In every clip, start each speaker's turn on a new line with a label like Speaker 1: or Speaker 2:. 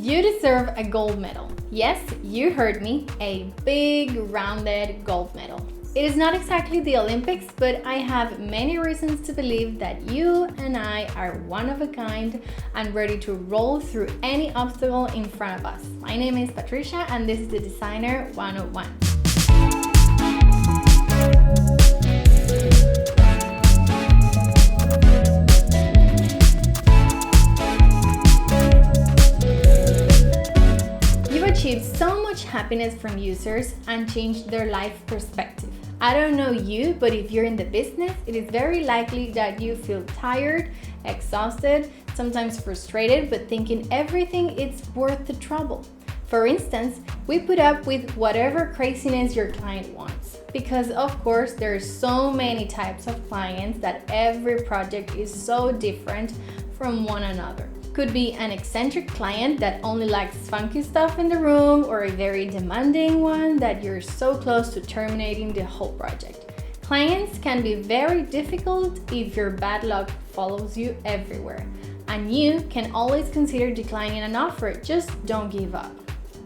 Speaker 1: You deserve a gold medal. Yes, you heard me, a big rounded gold medal. It is not exactly the Olympics, but I have many reasons to believe that you and I are one of a kind and ready to roll through any obstacle in front of us. My name is Patricia and this is the Designer 101. Achieved so much happiness from users and changed their life perspective. I don't know you, but if you're in the business, it is very likely that you feel tired, exhausted, sometimes frustrated, but thinking everything is worth the trouble. For instance, we put up with whatever craziness your client wants, because of course there are so many types of clients that every project is so different from one another. Could be an eccentric client that only likes funky stuff in the room, or a very demanding one that you're so close to terminating the whole project. Clients can be very difficult if your bad luck follows you everywhere, and you can always consider declining an offer. Just don't give up.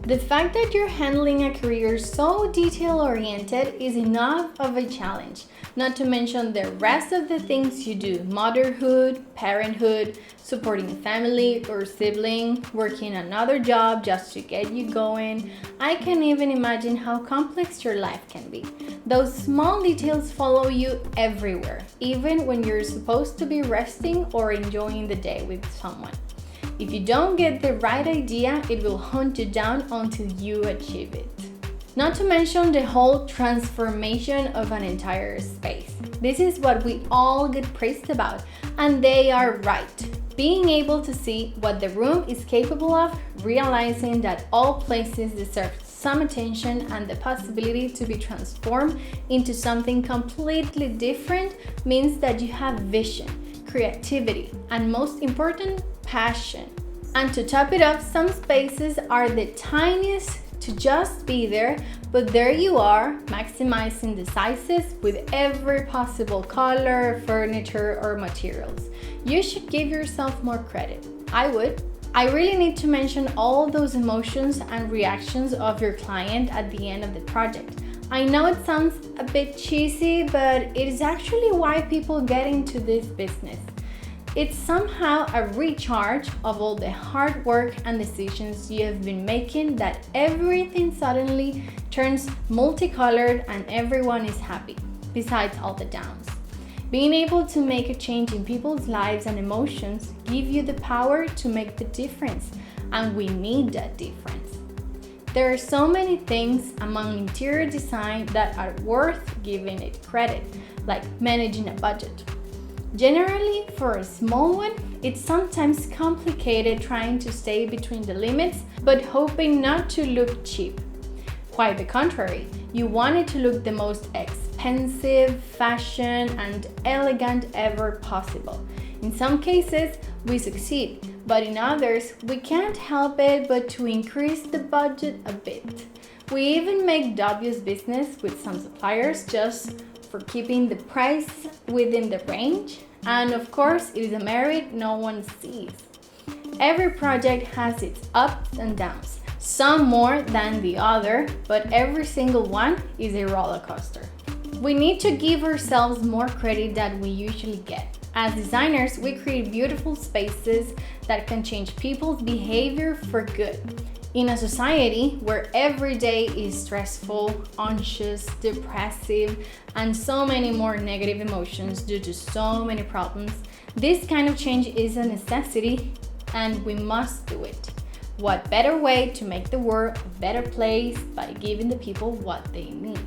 Speaker 1: The fact that you're handling a career so detail-oriented is enough of a challenge, not to mention the rest of the things you do: motherhood, parenthood, supporting a family or sibling, working another job just to get you going. I can't even imagine how complex your life can be. Those small details follow you everywhere, even when you're supposed to be resting or enjoying the day with someone. If you don't get the right idea, it will hunt you down until you achieve it. Not to mention the whole transformation of an entire space. This is what we all get praised about, and they are right. Being able to see what the room is capable of, realizing that all places deserve some attention and the possibility to be transformed into something completely different means that you have vision, creativity, and most important, passion. And to top it off, some spaces are the tiniest to just be there, but there you are, maximizing the sizes with every possible color, furniture, or materials. You should give yourself more credit. I would. I really need to mention all those emotions and reactions of your client at the end of the project. I know it sounds a bit cheesy, but it is actually why people get into this business. It's somehow a recharge of all the hard work and decisions you have been making, that everything suddenly turns multicolored and everyone is happy, besides all the downs. Being able to make a change in people's lives and emotions give you the power to make the difference, and we need that difference. There are so many things among interior design that are worth giving it credit, like managing a budget. Generally, for a small one, it's sometimes complicated trying to stay between the limits, but hoping not to look cheap. Quite the contrary, you want it to look the most expensive, fashion, and elegant ever possible. In some cases, we succeed, but in others, we can't help it but to increase the budget a bit. We even make dubious business with some suppliers just for keeping the price within the range, and of course it is a merit no one sees. Every project has its ups and downs, some more than the other, but every single one is a roller coaster. We need to give ourselves more credit than we usually get. As designers, we create beautiful spaces that can change people's behavior for good. In a society where every day is stressful, anxious, depressive, and so many more negative emotions due to so many problems, this kind of change is a necessity and we must do it. What better way to make the world a better place by giving the people what they need?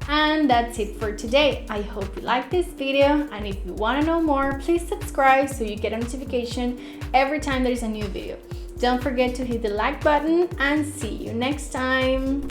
Speaker 1: And that's it for today. I hope you liked this video, and if you want to know more, please subscribe so you get a notification every time there's a new video. Don't forget to hit the like button, and see you next time.